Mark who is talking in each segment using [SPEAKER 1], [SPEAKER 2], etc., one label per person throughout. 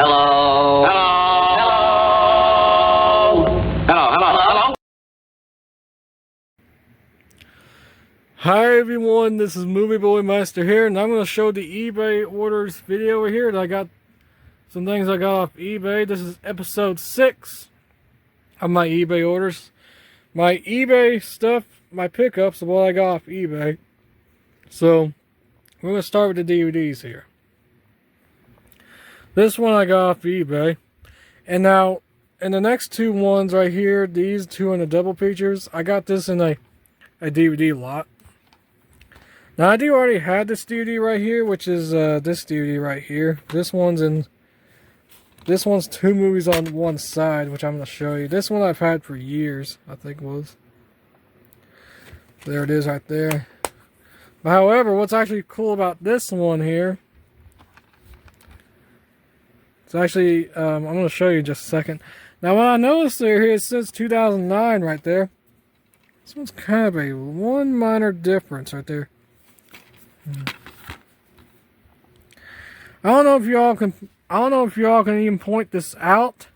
[SPEAKER 1] Hello. Hello. Hello. Hello.
[SPEAKER 2] Hi everyone, this is Movie Boy Master here, and I'm going to show the eBay orders video over here. That I got some things I got off eBay. This is episode 6 of my eBay orders. My eBay stuff, my pickups of what I got off eBay. So, we're going to start with the DVDs here. This one I got off eBay. And now, in the next two ones right here, these two in the double features, I got this in a DVD lot. Now, I do already have this DVD right here, which is this DVD right here. This one's two movies on one side, which I'm going to show you. This one I've had for years, I think it was. There it is right there. But however, what's actually cool about this one here, it's actually, I'm going to show you in just a second. Now, what I noticed here, it says 2009 right there. This one's kind of a one minor difference right there. I don't know if y'all can even point this out,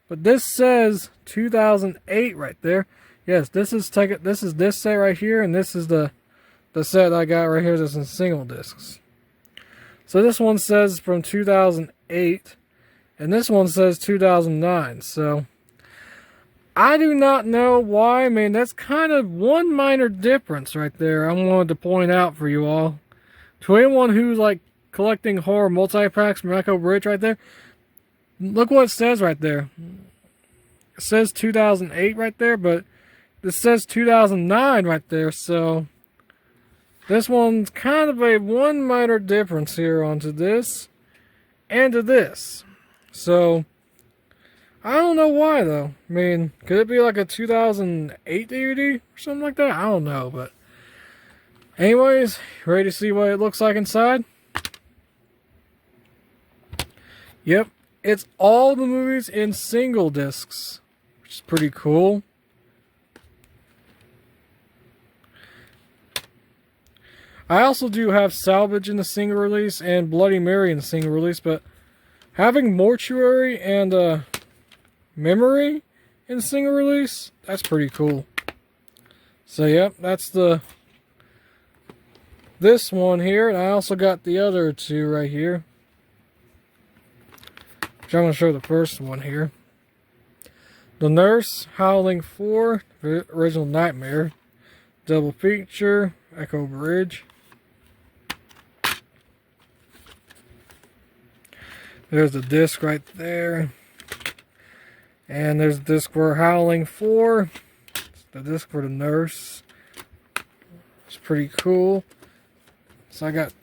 [SPEAKER 2] but this says 2008 right there. Yes, this is this set right here, and this is the set I got right here that's in single discs. So this one says from 2008, and this one says 2009. So I do not know why. I mean, that's kind of one minor difference right there I wanted to point out for you all. To anyone who's like collecting horror multi-packs from Echo Bridge right there, look what it says right there. It says 2008 right there, but it says 2009 right there, so this one's kind of a one minor difference here onto this and to this. So I don't know why though. I mean, could it be like a 2008 DVD or something like that? I don't know, but anyways, ready to see what it looks like inside? Yep, it's all the movies in single discs, which is pretty cool. I also do have Salvage in the single release and Bloody Mary in the single release, but having Mortuary and Memory in single release, that's pretty cool. So yep, that's this one here, and I also got the other two right here, which I'm going to show the first one here. The Nurse, Howling 4, the original Nightmare, double feature, Echo Bridge. There's the disc right there. And there's the disc for Howling 4. The disc for The Nurse. It's pretty cool. So I got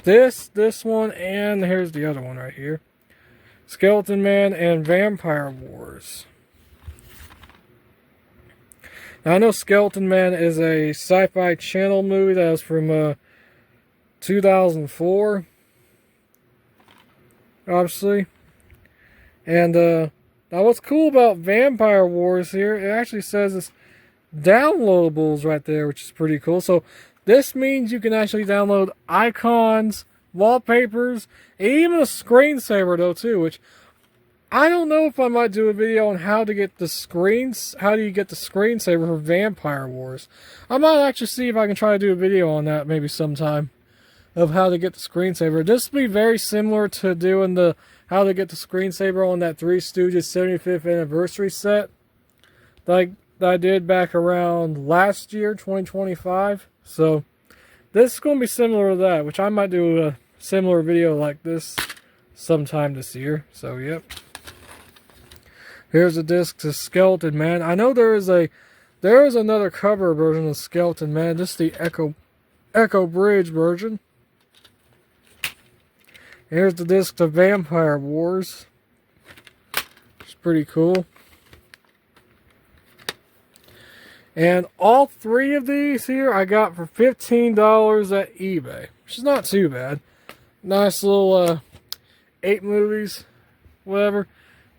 [SPEAKER 2] this one, and here's the other one right here. Skeleton Man and Vampire Wars. Now I know Skeleton Man is a Sci-Fi Channel movie that was from 2004. Obviously. And now what's cool about Vampire Wars here, it actually says it's downloadables right there, which is pretty cool. So this means you can actually download icons, wallpapers, and even a screensaver though too, which I don't know if I might do a video on how do you get the screensaver for Vampire Wars. I might actually see if I can try to do a video on that maybe sometime, of how to get the screensaver. This will be very similar to doing the how to get the screensaver on that Three Stooges 75th anniversary set that I did back around last year, 2025. So this is going to be similar to that, which I might do a similar video like this sometime this year. So yep. Here's a disc to Skeleton Man. I know there is another cover version of Skeleton Man. This is the Echo Bridge version. Here's the disc to Vampire Wars. It's pretty cool. And all three of these here I got for $15 at eBay, which is not too bad. Nice little 8 movies, whatever.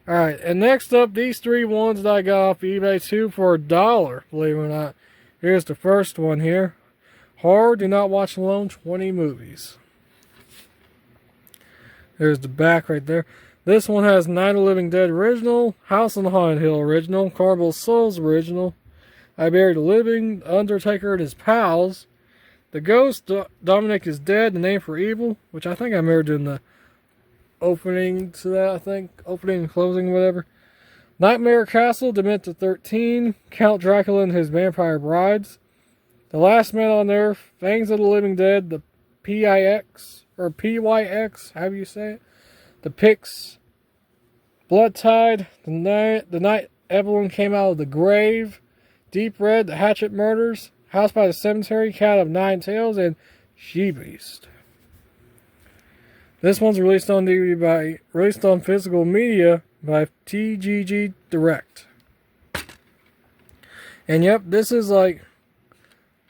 [SPEAKER 2] Alright, and next up, these 3 ones that I got off eBay too for $1, believe it or not. Here's the first one here. Horror Do Not Watch Alone, 20 movies. There's the back right there. This one has Night of the Living Dead original, House on the Haunted Hill original, Carnival Souls original, I Buried the Living, Undertaker and His Pals, The Ghost, Dominic is Dead, The Name for Evil, which I think I remember doing the opening to that, I think. Opening and closing, whatever. Nightmare Castle, Demented 13, Count Dracula and His Vampire Brides, The Last Man on Earth, Fangs of the Living Dead, The PIX, or PYX, however you say it, The Pix, Blood Tide, The Night Evelyn Came Out of the Grave, Deep Red, The Hatchet Murders, House by the Cemetery, Cat of Nine Tails, and She-Beast. This one's released on DVD released on physical media by TGG Direct. And yep, this is like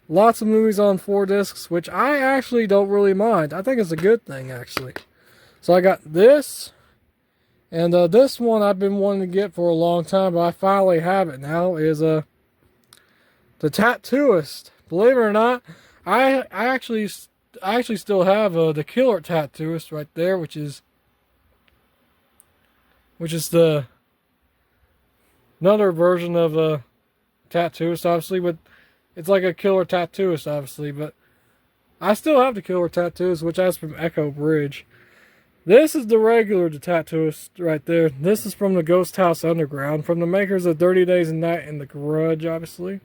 [SPEAKER 2] lots of movies on 4 discs, which I actually don't really mind. I think it's a good thing, actually. So I got this, and this one I've been wanting to get for a long time, but I finally have it now, is the Tattooist. Believe it or not, I actually still have the Killer Tattooist right there, which is the another version of Tattooist, obviously, but it's like a Killer Tattooist, obviously. But I still have the Killer Tattooist, which is from Echo Bridge. This is the regular Tattooist right there. This is from the Ghost House Underground, from the makers of 30 Days and Night and the Grudge, obviously.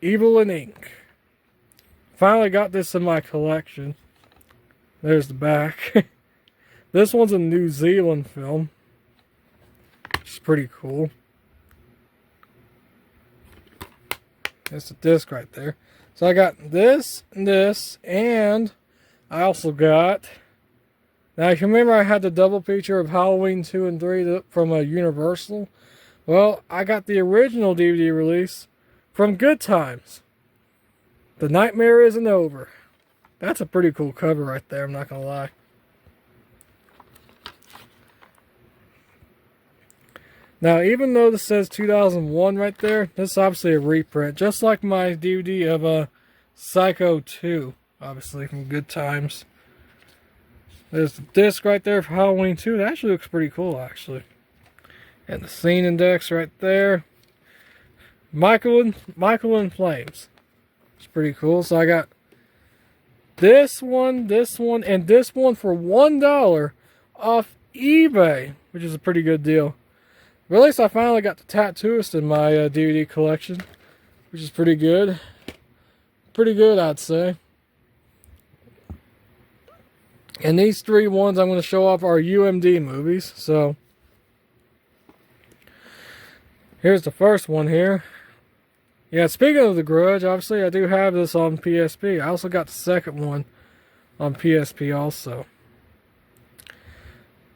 [SPEAKER 2] Evil and Ink. Finally got this in my collection. There's the back. This one's a New Zealand film. It's pretty cool. That's the disc right there. So I got this, and I also got... Now, if you remember, I had the double feature of Halloween 2 and 3 from Universal. Well, I got the original DVD release from Goodtimes. The Nightmare Isn't Over. That's a pretty cool cover right there, I'm not going to lie. Now, even though this says 2001 right there, this is obviously a reprint. Just like my DVD of Psycho 2, obviously, from Goodtimes. There's the disc right there for Halloween 2. That actually looks pretty cool, actually. And the scene index right there. Michael in Flames. It's pretty cool. So I got this one, and this one for $1 off eBay, which is a pretty good deal. But at least I finally got the Tattooist in my DVD collection, which is pretty good. Pretty good, I'd say. And these 3 ones I'm going to show off are UMD movies. So here's the first one here. Yeah, speaking of the Grudge, obviously I do have this on PSP. I also got the second one on PSP also.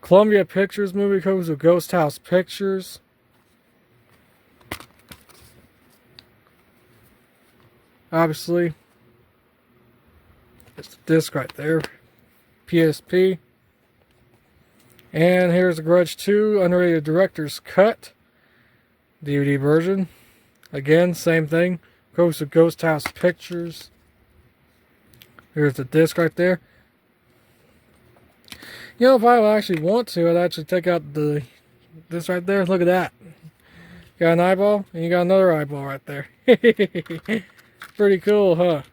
[SPEAKER 2] Columbia Pictures movie comes with Ghost House Pictures. Obviously. It's the disc right there. PSP. And here's the Grudge 2 Unrated Director's Cut DVD version. Again, same thing. Goes to Ghost House Pictures. Here's the disc right there. You know, if I actually want to, I'd actually take out this right there. Look at that. You got an eyeball, and you got another eyeball right there. Pretty cool, huh?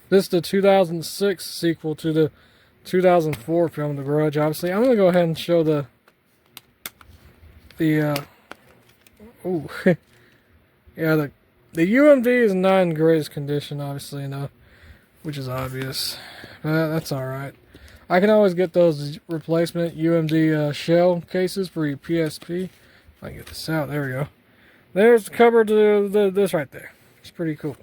[SPEAKER 2] This is the 2006 sequel to the 2004 film, The Grudge, obviously. I'm going to go ahead and show the yeah, the UMD is not in greatest condition, obviously, enough, which is obvious. That's alright. I can always get those replacement UMD shell cases for your PSP. I can get this out. There we go. There's the cover to this right there. It's pretty cool.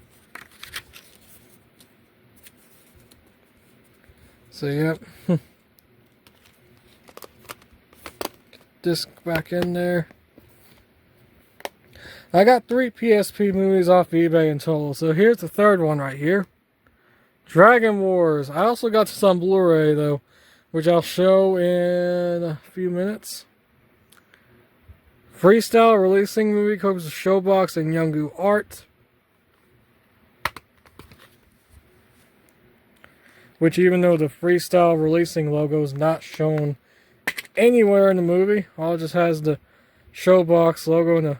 [SPEAKER 2] So, yep. Disc back in there. I got 3 PSP movies off eBay in total. So here's the third one right here. Dragon Wars. I also got this on Blu-ray though, which I'll show in a few minutes. Freestyle releasing movie comes with Showbox and Youngu Art. which even though the freestyle releasing logo is not shown anywhere in the movie, all it just has the Showbox logo and the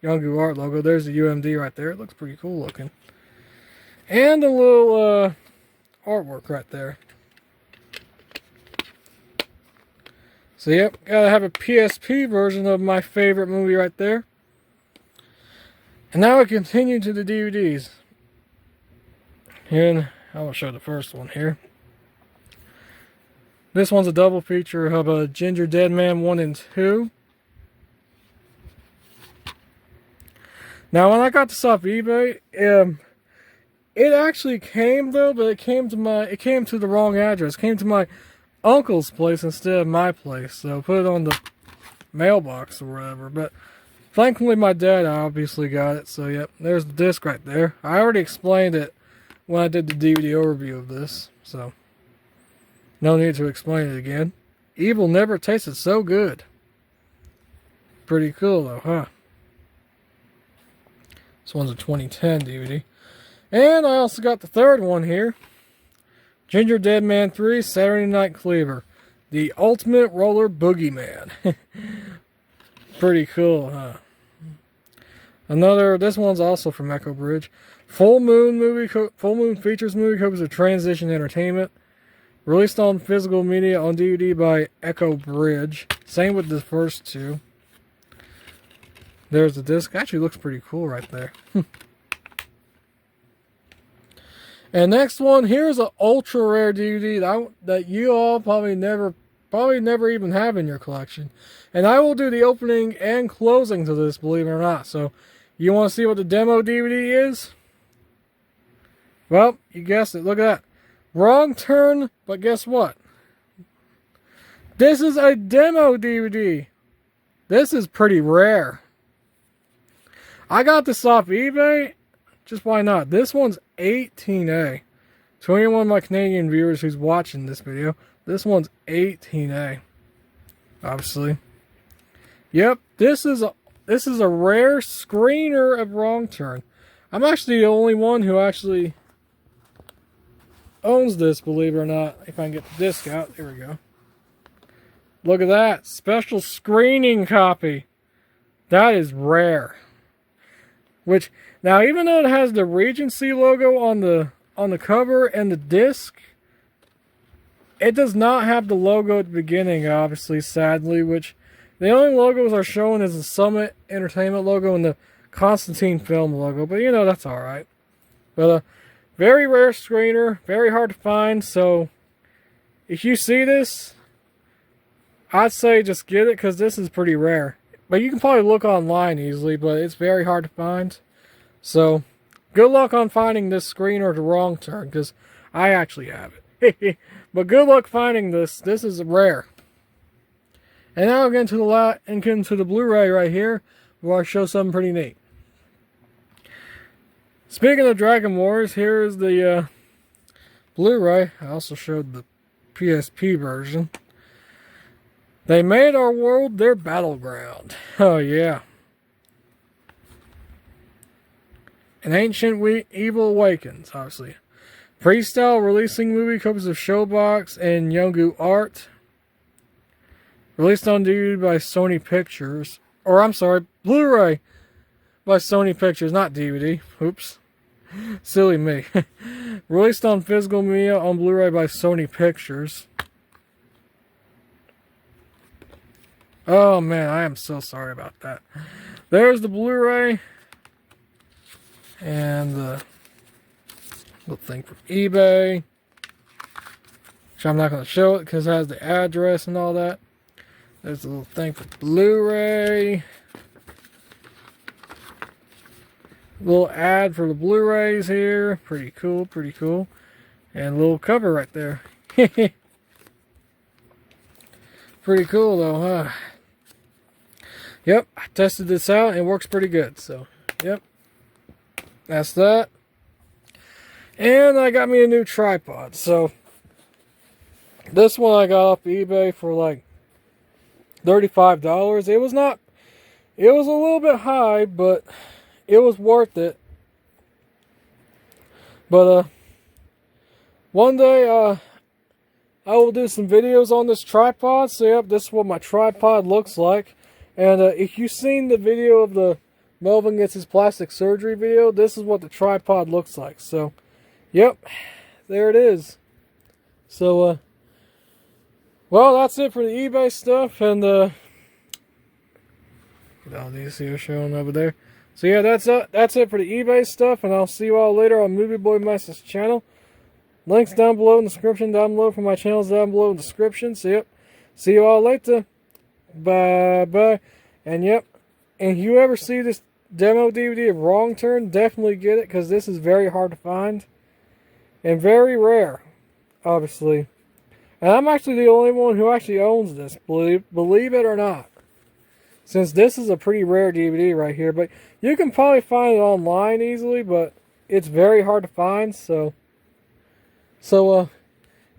[SPEAKER 2] Youngu Art logo. There's the UMD right there. It looks pretty cool looking. And a little artwork right there. So yep, gotta have a PSP version of my favorite movie right there. And now we continue to the DVDs. And I will show the first one here. This one's a double feature of a Gingerdead Man 1 and 2. Now when I got this off eBay, it actually came though, but it came to the wrong address. It came to my uncle's place instead of my place. So I put it on the mailbox or whatever. But thankfully my dad obviously got it. So yep, there's the disc right there. I already explained it when I did the DVD overview of this. So no need to explain it again. Evil never tasted so good. Pretty cool though, huh? This one's a 2010 DVD. And I also got the third one here. Gingerdead Man 3 Saturday Night Cleaver. The Ultimate Roller Boogeyman. Pretty cool, huh? This one's also from Echo Bridge. Full Moon Features movie copies of Transition Entertainment. Released on physical media on DVD by Echo Bridge. Same with the first two. There's the disc. Actually looks pretty cool right there. And next one, here's an ultra rare DVD that you all probably never even have in your collection. And I will do the opening and closing to this, believe it or not. So, you want to see what the demo DVD is? Well, you guessed it. Look at that. Wrong turn, but guess what? This is a demo DVD. This is pretty rare. I got this off eBay. Just why not? This one's 18A. To anyone of my Canadian viewers who's watching this video, this one's 18A. Obviously. Yep, this is a rare screener of Wrong Turn. I'm actually the only one who actually owns this, believe it or not. If I can get the disc out. Here we go. Look at that. Special screening copy. That is rare. Which, now even though it has the Regency logo on the cover and the disc, it does not have the logo at the beginning, obviously, sadly, which the only logos are shown is the Summit Entertainment logo and the Constantine Film logo, but you know, that's alright. But very rare screener, very hard to find, so if you see this, I'd say just get it, because this is pretty rare. But you can probably look online easily, but it's very hard to find. So, good luck on finding this screener to Wrong Turn, because I actually have it. But good luck finding this. This is rare. And now I'll get into the Blu-ray right here, where I show something pretty neat. Speaking of Dragon Wars, here is the Blu-ray. I also showed the PSP version. They made our world their battleground. Oh, yeah. An Ancient Evil Awakens, obviously. Freestyle releasing movie copies of Showbox and Youngu Art. Released on DVD by Sony Pictures. Or, I'm sorry, Blu-ray by Sony Pictures, not DVD. Oops. Silly me. Released on physical media on Blu-ray by Sony Pictures. Oh man, I am so sorry about that. There's the Blu-ray. And the little thing from eBay. Which I'm not going to show it because it has the address and all that. There's a little thing for Blu-ray. Little ad for the Blu-rays here. Pretty cool, pretty cool. And a little cover right there. Pretty cool though, huh? Yep, I tested this out and it works pretty good. So, yep. That's that. And I got me a new tripod. So, this one I got off eBay for like $35. It was a little bit high, but it was worth it. But, one day, I will do some videos on this tripod. So, yep, this is what my tripod looks like. And if you've seen the video of the Melvin Gets His Plastic Surgery video, this is what the tripod looks like. So, yep, there it is. So, well, that's it for the eBay stuff. And, all these here showing over there. So, yeah, that's it for the eBay stuff. And I'll see you all later on Movie Boy Master's channel. Links down below in the description, down below for my channels down below in the description. So, yep, see you all later. Bye-bye. And, yep, and if you ever see this demo DVD of Wrong Turn, definitely get it, because this is very hard to find. And very rare, obviously. And I'm actually the only one who actually owns this, believe it or not. Since this is a pretty rare DVD right here. But you can probably find it online easily, but it's very hard to find, so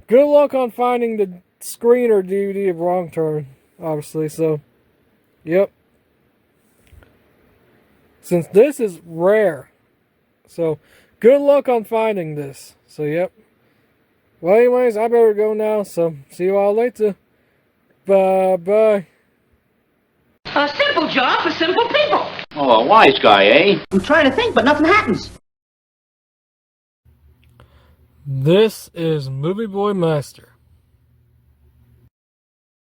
[SPEAKER 2] good luck on finding the screen or DVD of Wrong Turn, obviously. So, yep. Since this is rare, so good luck on finding this. So, yep. Well, anyways, I better go now. So, see you all later. Bye-bye.
[SPEAKER 3] A simple job for simple people.
[SPEAKER 1] Oh, a wise guy, eh?
[SPEAKER 3] I'm trying to think, but nothing happens.
[SPEAKER 2] This is Movie Boy Master.